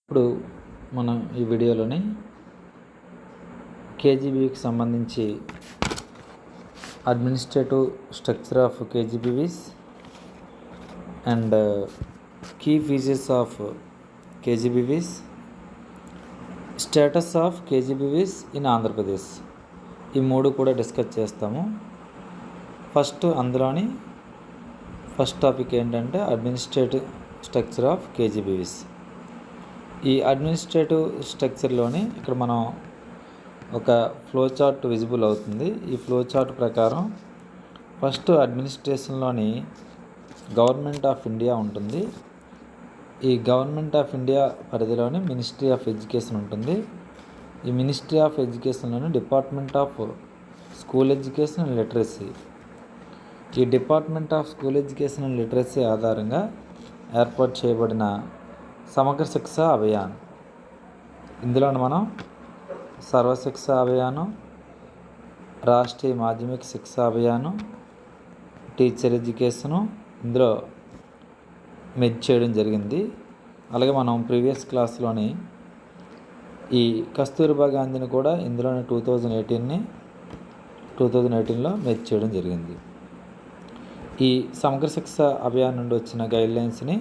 ఇప్పుడు మనం ఈ వీడియోలోని కేజీబీవికి సంబంధించి administrative structure of KGBVs and key features of KGBVs, status of KGBVs in Andhra Pradesh, ఈ మూడు కూడా డిస్కస్ చేస్తాము. అందులోని ఫస్ట్ టాపిక్ ఏంటంటే అడ్మినిస్ట్రేటివ్ స్ట్రక్చర్ ఆఫ్ కేజీబీవీస్. ఈ అడ్మినిస్ట్రేటివ్ స్ట్రక్చర్లోని ఇక్కడ మనం ఒక ఫ్లో చార్ట్ విజిబుల్ అవుతుంది. ఈ ఫ్లో చార్ట్ ప్రకారం ఫస్ట్ అడ్మినిస్ట్రేషన్లోని గవర్నమెంట్ ఆఫ్ ఇండియా ఉంటుంది. ఈ గవర్నమెంట్ ఆఫ్ ఇండియా పరిధిలోని మినిస్ట్రీ ఆఫ్ ఎడ్యుకేషన్ ఉంటుంది. ఈ మినిస్ట్రీ ఆఫ్ ఎడ్యుకేషన్లోని department of school education and literacy. ఈ department of school education and literacy ఆధారంగా ఏర్పాటు చేయబడిన సమగ్ర శిక్ష అభియాన్. ఇందులో మనం సర్వశిక్ష అభియాను, రాష్ట్రీయ మాధ్యమిక శిక్ష అభియాను, టీచర్ ఎడ్యుకేషను ఇందులో మెర్జ్ చేయడం జరిగింది. అలాగే మనం ప్రీవియస్ క్లాస్లోని ఈ కస్తూర్బా గాంధీని కూడా ఇందులోని 2018లో మెర్జ్ చేయడం జరిగింది. ఈ సమగ్ర శిక్ష అభియాన్ నుండి వచ్చిన గైడ్లైన్స్ని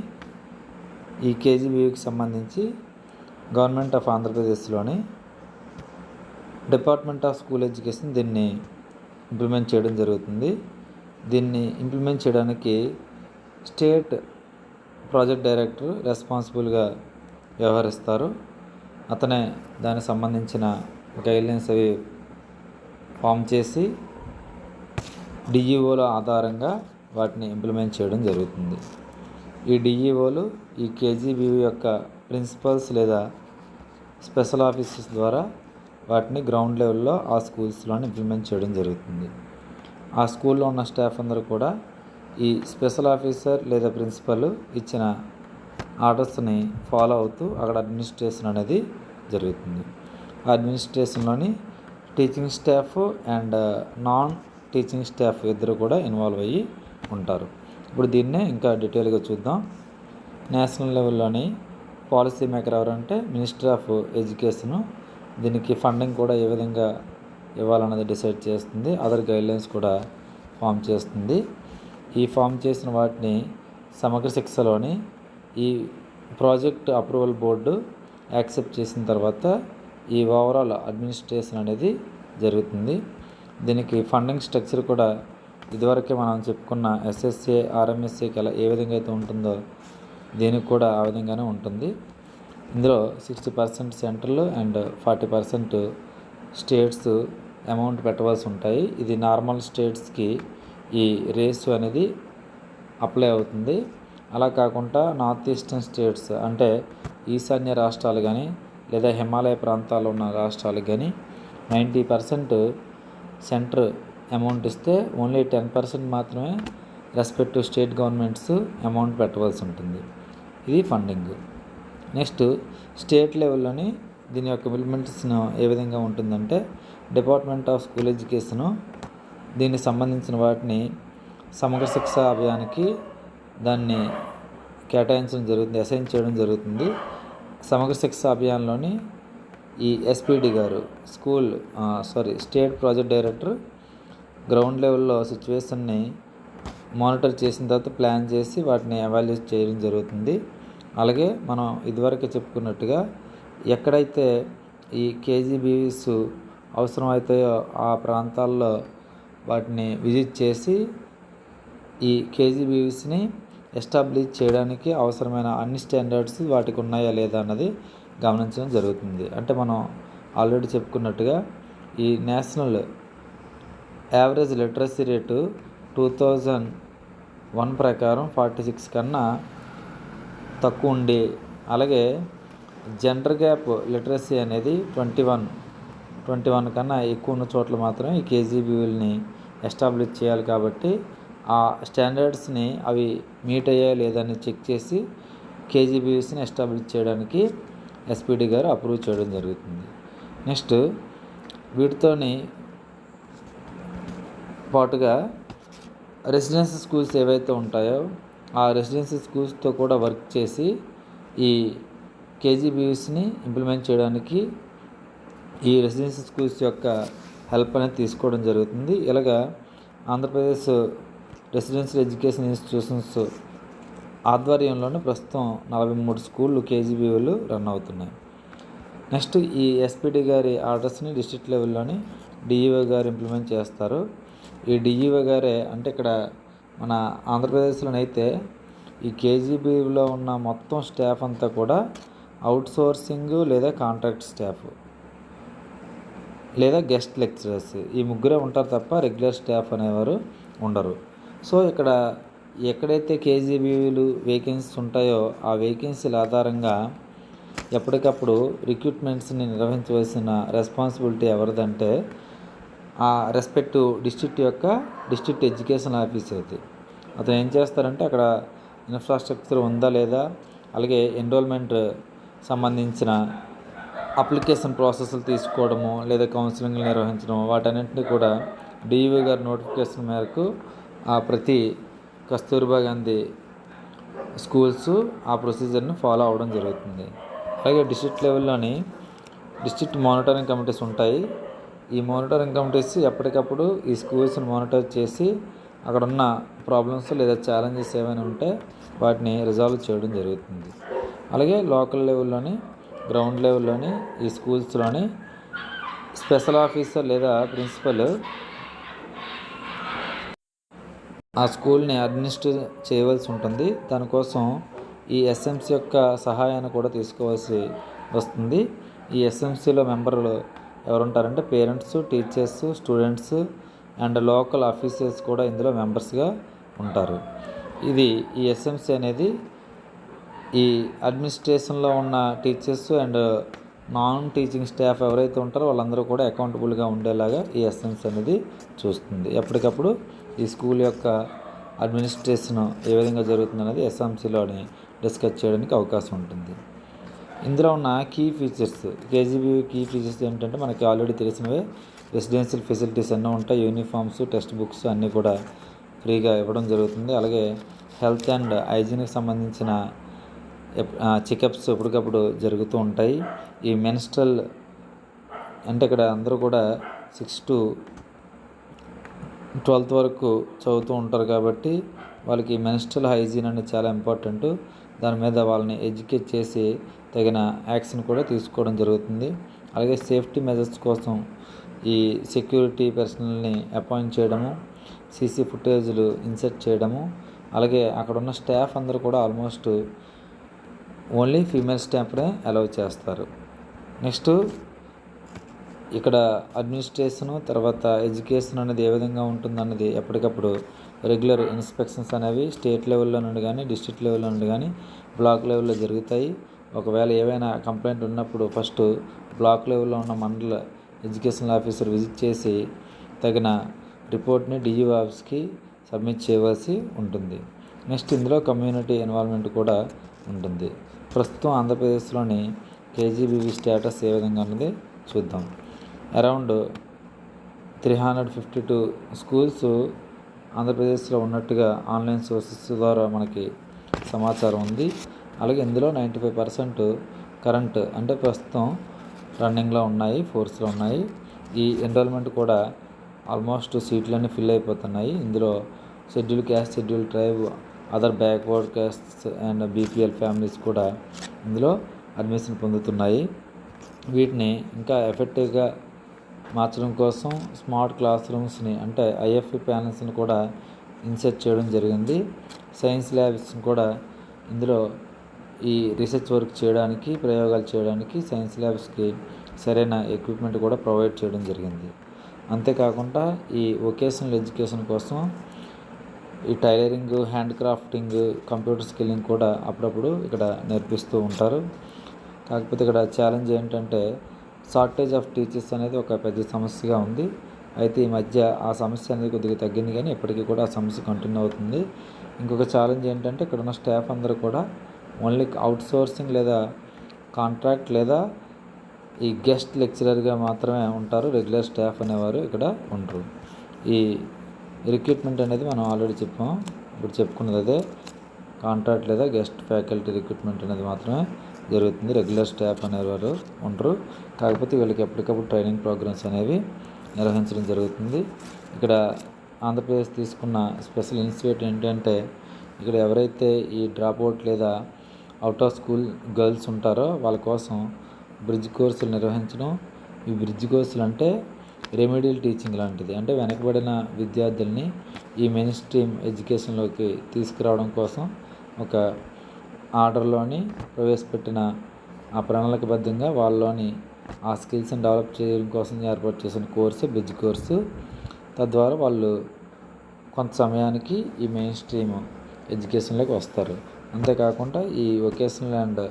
ఈ కేజీబీవికి సంబంధించి గవర్నమెంట్ ఆఫ్ ఆంధ్రప్రదేశ్లోని డిపార్ట్మెంట్ ఆఫ్ స్కూల్ ఎడ్యుకేషన్ దీన్ని ఇంప్లిమెంట్ చేయడం జరుగుతుంది. దీన్ని ఇంప్లిమెంట్ చేయడానికి స్టేట్ ప్రాజెక్ట్ డైరెక్టర్ రెస్పాన్సిబుల్గా వ్యవహరిస్తారు. అతనే దానికి సంబంధించిన గైడ్లైన్స్ అవి ఫామ్ చేసి డిఈఓల ఆధారంగా వాటిని ఇంప్లిమెంట్ చేయడం జరుగుతుంది. ఈ డిఈఓలు ఈ కేజీబీవీ యొక్క ప్రిన్సిపల్స్ లేదా స్పెషల్ ఆఫీసర్స్ ద్వారా వాటిని గ్రౌండ్ లెవెల్లో ఆ స్కూల్స్లోని ఇంప్లిమెంట్ చేయడం జరుగుతుంది. ఆ స్కూల్లో ఉన్న స్టాఫ్ అందరూ కూడా ఈ స్పెషల్ ఆఫీసర్ లేదా ప్రిన్సిపల్ ఇచ్చిన ఆర్డర్స్ని ఫాలో అవుతూ అక్కడ అడ్మినిస్ట్రేషన్ అనేది జరుగుతుంది. ఆ అడ్మినిస్ట్రేషన్లోని teaching staff and non teaching staff ఇద్దరు కూడా ఇన్వాల్వ్ అయ్యి ఉంటారు. ఇప్పుడు దీన్నే ఇంకా డీటెయిల్గా చూద్దాం. నేషనల్ లెవెల్లోని పాలసీ మేకర్ ఎవరంటే మినిస్ట్రీ ఆఫ్ ఎడ్యుకేషను. దీనికి ఫండింగ్ కూడా ఏ విధంగా ఇవ్వాలన్నది డిసైడ్ చేస్తుంది. అదర్ గైడ్లైన్స్ కూడా ఫామ్ చేస్తుంది. ఈ ఫామ్ చేసిన వాటిని సమగ్ర శిక్షలోని ఈ ప్రాజెక్ట్ అప్రూవల్ బోర్డు యాక్సెప్ట్ చేసిన తర్వాత ఈ ఓవరాల్ అడ్మినిస్ట్రేషన్ అనేది జరుగుతుంది. దీనికి ఫండింగ్ స్ట్రక్చర్ కూడా ఇదివరకే మనం చెప్పుకున్న ఎస్ఎస్ఏ ఆర్ఎంఎస్ఏకి ఏ విధంగా అయితే ఉంటుందో దీనికి కూడా ఆ విధంగానే ఉంటుంది. ఇందులో 60% సెంట్రల్ అండ్ 40% స్టేట్స్ అమౌంట్ పెట్టవలసి ఉంటాయి. ఇది నార్మల్ స్టేట్స్కి ఈ రేషియో అనేది అప్లై అవుతుంది. అలా కాకుండా నార్త్ ఈస్టర్న్ స్టేట్స్ అంటే ఈశాన్య రాష్ట్రాలు కానీ లేదా హిమాలయ ప్రాంతాల్లో ఉన్న రాష్ట్రాలకు కానీ 90% సెంటర్ అమౌంట్ ఇస్తే ఓన్లీ 10% మాత్రమే రెస్పెక్టివ్ స్టేట్ గవర్నమెంట్స్ అమౌంట్ పెట్టవలసి ఉంటుంది. ఇది ఫండింగ్. నెక్స్ట్ స్టేట్ లెవెల్లోని దీని యొక్క ఇంప్లిమెంటేషన్ ఏ విధంగా ఉంటుందంటే డిపార్ట్మెంట్ ఆఫ్ స్కూల్ ఎడ్యుకేషను దీనికి సంబంధించిన వాటిని సమగ్ర శిక్ష అభియానికి దాన్ని కేటాయించడం జరుగుతుంది, అసైన్ చేయడం జరుగుతుంది. సమగ్ర శిక్ష అభియాన్లోని ఈ ఎస్పీడి గారు స్టేట్ ప్రాజెక్ట్ డైరెక్టర్ గ్రౌండ్ లెవెల్లో సిచ్యువేషన్ని మానిటర్ చేసిన తర్వాత ప్లాన్ చేసి వాటిని ఎవాల్యుయేట్ చేయడం జరుగుతుంది. అలాగే మనం ఇదివరకే చెప్పుకున్నట్టుగా ఎక్కడైతే ఈ కేజీబీవీస్ అవసరమవుతాయో ఆ ప్రాంతాల్లో వాటిని విజిట్ చేసి ఈ కేజీబీవీస్ని ఎస్టాబ్లిష్ చేయడానికి అవసరమైన అన్ని స్టాండర్డ్స్ వాటికి ఉన్నాయా లేదా అన్నది గమనించడం జరుగుతుంది. అంటే మనం ఆల్రెడీ చెప్పుకున్నట్టుగా ఈ నేషనల్ యావరేజ్ లిటరసీ రేటు 2001 ప్రకారం 46 కన్నా తక్కువ ఉండి, అలాగే జెండర్ గ్యాప్ లిటరసీ అనేది 21 కన్నా ఎక్కువ ఉన్న చోట్ల మాత్రమే ఈ కేజీబీవీలని ఎస్టాబ్లిష్ చేయాలి. కాబట్టి ఆ స్టాండర్డ్స్ని అవి మీట్ అయ్యాయో లేదని చెక్ చేసి కేజీబీవీస్ని ఎస్టాబ్లిష్ చేయడానికి ఎస్పీడి గారు అప్రూవ్ చేయడం జరుగుతుంది. నెక్స్ట్ వీటితోని పాటుగా రెసిడెన్షియల్ స్కూల్స్ ఏవైతే ఉంటాయో ఆ రెసిడెన్షియల్ స్కూల్స్తో కూడా వర్క్ చేసి ఈ కేజీబీవీస్ని ఇంప్లిమెంట్ చేయడానికి ఈ రెసిడెన్షియల్ స్కూల్స్ యొక్క హెల్ప్ అనేది తీసుకోవడం జరుగుతుంది. ఇలాగా ఆంధ్రప్రదేశ్ రెసిడెన్షియల్ ఎడ్యుకేషన్ ఇన్స్టిట్యూషన్స్ ఆధ్వర్యంలోనే ప్రస్తుతం 43 స్కూళ్ళు కేజీబీవీలు రన్ అవుతున్నాయి. నెక్స్ట్ ఈ ఎస్పీడీ గారి ఆర్డర్స్ని డిస్ట్రిక్ట్ లెవెల్లోని డిఈఓ గారు ఇంప్లిమెంట్ చేస్తారు. ఈ డిఈఓ గారే అంటే ఇక్కడ మన ఆంధ్రప్రదేశ్లోనైతే ఈ కేజీబీలో ఉన్న మొత్తం స్టాఫ్ అంతా కూడా అవుట్సోర్సింగ్ లేదా కాంట్రాక్ట్ స్టాఫ్ లేదా గెస్ట్ లెక్చరర్స్ ఈ ముగ్గురే ఉంటారు తప్ప రెగ్యులర్ స్టాఫ్ అనేవారు ఉండరు. సో ఇక్కడ ఎక్కడైతే కేజీబీవీలు వేకెన్సీస్ ఉంటాయో ఆ వేకెన్సీల ఆధారంగా ఎప్పటికప్పుడు రిక్రూట్మెంట్స్ని నిర్వహించవలసిన రెస్పాన్సిబిలిటీ ఎవరిదంటే ఆ రెస్పెక్టివ్ డిస్ట్రిక్ట్ ఎడ్యుకేషన్ ఆఫీసర్ది. అతను ఏం చేస్తారంటే అక్కడ ఇన్ఫ్రాస్ట్రక్చర్ ఉందా లేదా, అలాగే ఎన్రోల్మెంట్ సంబంధించిన అప్లికేషన్ ప్రాసెస్లు తీసుకోవడము లేదా కౌన్సిలింగ్లు నిర్వహించడం వాటన్నింటినీ కూడా డిఈఓ గారి నోటిఫికేషన్ మేరకు ఆ ప్రతి కస్తూర్బా గాంధీ స్కూల్స్ ఆ ప్రొసీజర్ని ఫాలో అవ్వడం జరుగుతుంది. అలాగే డిస్ట్రిక్ట్ లెవెల్లోని డిస్ట్రిక్ట్ మానిటరింగ్ కమిటీస్ ఉంటాయి. ఈ మానిటరింగ్ కమిటీస్ ఎప్పటికప్పుడు ఈ స్కూల్స్ని మానిటర్ చేసి అక్కడ ఉన్న ప్రాబ్లమ్స్ లేదా ఛాలెంజెస్ ఏమైనా ఉంటే వాటిని రిజాల్వ్ చేయడం జరుగుతుంది. అలాగే లోకల్ లెవెల్లోని గ్రౌండ్ లెవెల్లోని ఈ స్కూల్స్లోని స్పెషల్ ఆఫీసర్ లేదా ప్రిన్సిపల్ ఆ స్కూల్ని అడ్మినిస్ట్రేట్ చేయవలసి ఉంటుంది. దానికోసం ఈ ఎస్ఎంసీ యొక్క సహాయాన్ని కూడా తీసుకోవాల్సి వస్తుంది. ఈ ఎస్ఎంసీలో మెంబర్లు ఎవరుంటారంటే parents, teachers, students and local officers కూడా ఇందులో మెంబర్స్గా ఉంటారు. ఈ ఎస్ఎంసీ అనేది ఈ అడ్మినిస్ట్రేషన్లో ఉన్న teachers and non teaching staff ఎవరైతే ఉంటారో వాళ్ళందరూ కూడా అకౌంటబుల్గా ఉండేలాగా ఈ ఎస్ఎంసీ అనేది చూస్తుంది. ఎప్పటికప్పుడు ఈ స్కూల్ యొక్క అడ్మినిస్ట్రేషన్ ఏ విధంగా జరుగుతుందనేది ఎస్ఎంసీలోని డిస్కస్ చేయడానికి అవకాశం ఉంటుంది. ఇందులో ఉన్న key features KGBV key features ఏంటంటే మనకి ఆల్రెడీ తెలిసినవే. రెసిడెన్షియల్ ఫెసిలిటీస్ అన్నీ ఉంటాయి. యూనిఫామ్స్, టెక్స్ట్ బుక్స్ అన్నీ కూడా ఫ్రీగా ఇవ్వడం జరుగుతుంది. అలాగే హెల్త్ అండ్ హైజీన్కి సంబంధించిన చెకప్స్ ఎప్పటికప్పుడు జరుగుతూ ఉంటాయి. ఈ మెన్స్ట్రల్ అంటే ఇక్కడ అందరూ కూడా 6 to 12th వరకు చదువుతూ ఉంటారు కాబట్టి వాళ్ళకి మెన్స్ట్రల్ హైజీన్ అనేది చాలా ఇంపార్టెంట్. దాని మీద వాళ్ళని ఎడ్యుకేట్ చేసి తగిన యాక్షన్ కూడా తీసుకోవడం జరుగుతుంది. అలాగే సేఫ్టీ మెజర్స్ కోసం ఈ సెక్యూరిటీ పర్సనల్ని అపాయింట్ చేయడము, సీసీ ఫుటేజ్లు ఇన్సర్ట్ చేయడము, అలాగే అక్కడ ఉన్న స్టాఫ్ అందరూ కూడా ఆల్మోస్ట్ ఓన్లీ ఫీమేల్ స్టాఫ్నే అలౌ చేస్తారు. నెక్స్ట్ ఇక్కడ అడ్మినిస్ట్రేషను తర్వాత ఎడ్యుకేషన్ అనేది ఏ విధంగా ఉంటుందన్నది ఎప్పటికప్పుడు రెగ్యులర్ ఇన్స్పెక్షన్స్ అనేవి స్టేట్ లెవెల్లో నుండి కానీ డిస్ట్రిక్ట్ లెవెల్లో నుండి కానీ బ్లాక్ లెవెల్లో జరుగుతాయి. ఒకవేళ ఏవైనా కంప్లైంట్ ఉన్నప్పుడు ఫస్ట్ బ్లాక్ లెవెల్లో ఉన్న మండల ఎడ్యుకేషన్ ఆఫీసర్ విజిట్ చేసి తగిన రిపోర్ట్ని డిఈఓ ఆఫీస్కి సబ్మిట్ చేయవలసి ఉంటుంది. నెక్స్ట్ ఇందులో కమ్యూనిటీ ఇన్వాల్వ్మెంట్ కూడా ఉంటుంది. ప్రస్తుతం ఆంధ్రప్రదేశ్లోని కేజీబీవీ స్టేటస్ ఏ విధంగా ఉన్నది చూద్దాం. అరౌండ్ 352 స్కూల్స్ ఆంధ్రప్రదేశ్లో ఉన్నట్టుగా ఆన్లైన్ సోర్సెస్ ద్వారా మనకి సమాచారం ఉంది. అలాగే ఇందులో 95% కరెంట్ అంటే ప్రస్తుతం రన్నింగ్లో ఉన్నాయి, ఫోర్స్లో ఉన్నాయి. ఈ ఎన్రోల్మెంట్ కూడా ఆల్మోస్ట్ సీట్లన్నీ ఫిల్ అయిపోతున్నాయి. ఇందులో schedule caste, schedule tribe, other backward castes and BPL families కూడా ఇందులో అడ్మిషన్ పొందుతున్నాయి. వీటిని ఇంకా ఎఫెక్టివ్గా మార్చడం కోసం స్మార్ట్ క్లాస్ రూమ్స్ని అంటే ఐఎఫ్ఈ ప్యానల్స్ని కూడా ఇన్సర్ట్ చేయడం జరిగింది. సైన్స్ ల్యాబ్స్ని కూడా ఇందులో ఈ రీసెర్చ్ వర్క్ చేయడానికి, ప్రయోగాలు చేయడానికి సైన్స్ ల్యాబ్స్కి సరైన ఎక్విప్మెంట్ కూడా ప్రొవైడ్ చేయడం జరిగింది. అంతేకాకుండా ఈ వొకేషనల్ ఎడ్యుకేషన్ కోసం ఈ tailoring, hand crafting, computer skilling కూడా అప్పుడప్పుడు ఇక్కడ నేర్పిస్తూ ఉంటారు. కాకపోతే ఇక్కడ ఛాలెంజ్ ఏంటంటే షార్టేజ్ ఆఫ్ టీచర్స్ అనేది ఒక పెద్ద సమస్యగా ఉంది. అయితే ఈ మధ్య ఆ సమస్య అనేది కొద్దిగా తగ్గింది, కానీ ఇప్పటికీ కూడా ఆ సమస్య కంటిన్యూ అవుతుంది. ఇంకొక ఛాలెంజ్ ఏంటంటే ఇక్కడ ఉన్న స్టాఫ్ అందరూ కూడా ఓన్లీ అవుట్సోర్సింగ్ లేదా కాంట్రాక్ట్ లేదా ఈ గెస్ట్ లెక్చరర్గా మాత్రమే ఉంటారు. రెగ్యులర్ స్టాఫ్ అనేవారు ఇక్కడ ఉండరు. ఈ రిక్రూట్మెంట్ అనేది మనం ఆల్రెడీ చెప్పాం. ఇప్పుడు చెప్పుకున్నది అదే, కాంట్రాక్ట్ లేదా గెస్ట్ ఫ్యాకల్టీ రిక్రూట్మెంట్ అనేది మాత్రమే జరుగుతుంది. రెగ్యులర్ స్టాఫ్ అనేవారు ఉండరు. కాకపోతే వీళ్ళకి ఎప్పటికప్పుడు ట్రైనింగ్ ప్రోగ్రామ్స్ అనేవి నిర్వహించడం జరుగుతుంది. ఇక్కడ ఆంధ్రప్రదేశ్ తీసుకున్న స్పెషల్ ఇనిషియేటివ్ ఏంటంటే, ఇక్కడ ఎవరైతే ఈ డ్రాప్ అవుట్ లేదా అవుట్ ఆఫ్ స్కూల్ గర్ల్స్ ఉంటారో వాళ్ళ కోసం బ్రిడ్జ్ కోర్సులు నిర్వహించడం. ఈ బ్రిడ్జ్ కోర్సులు అంటే రెమెడియల్ టీచింగ్ లాంటిది. అంటే వెనకబడిన విద్యార్థుల్ని ఈ మెయిన్ స్ట్రీమ్ ఎడ్యుకేషన్లోకి తీసుకురావడం కోసం ఒక ఆర్డర్లోని ప్రవేశపెట్టిన ఆ ప్రణాళికబద్ధంగా వాళ్ళలోని ఆ స్కిల్స్ని డెవలప్ చేయడం కోసం ఏర్పాటు చేసిన కోర్సు బ్రిడ్జ్ కోర్సు. తద్వారా వాళ్ళు కొంత సమయానికి ఈ మెయిన్ స్ట్రీమ్ ఎడ్యుకేషన్లోకి వస్తారు. అంతేకాకుండా ఈ vocational and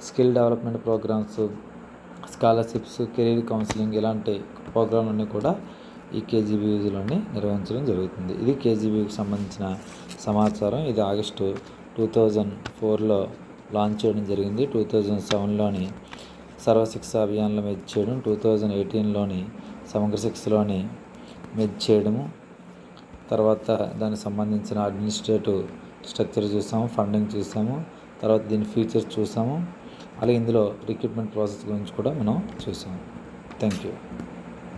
skill development programs, scholarships, career counselling ఇలాంటి ప్రోగ్రాంలన్నీ కూడా ఈ కేజీబీవీలోని నిర్వహించడం జరుగుతుంది. ఇది కేజీబీవీకి సంబంధించిన సమాచారం. ఇది ఆగస్టు 2004లో లాంచ్ చేయడం జరిగింది. 2007లోని సర్వశిక్ష అభియాన్లో మెర్జ్ చేయడం, 2018లోని సమగ్ర శిక్షలోని మెర్జ్ చేయడము, తర్వాత దానికి సంబంధించిన అడ్మినిస్ట్రేటివ్ స్ట్రక్చర్ చూసాము, ఫండింగ్ చూసాము, తర్వాత దీని ఫీచర్స్ చూసాము, అలాగే ఇందులో రిక్రూట్మెంట్ ప్రాసెస్ గురించి కూడా మనం చూసాము. Thank you.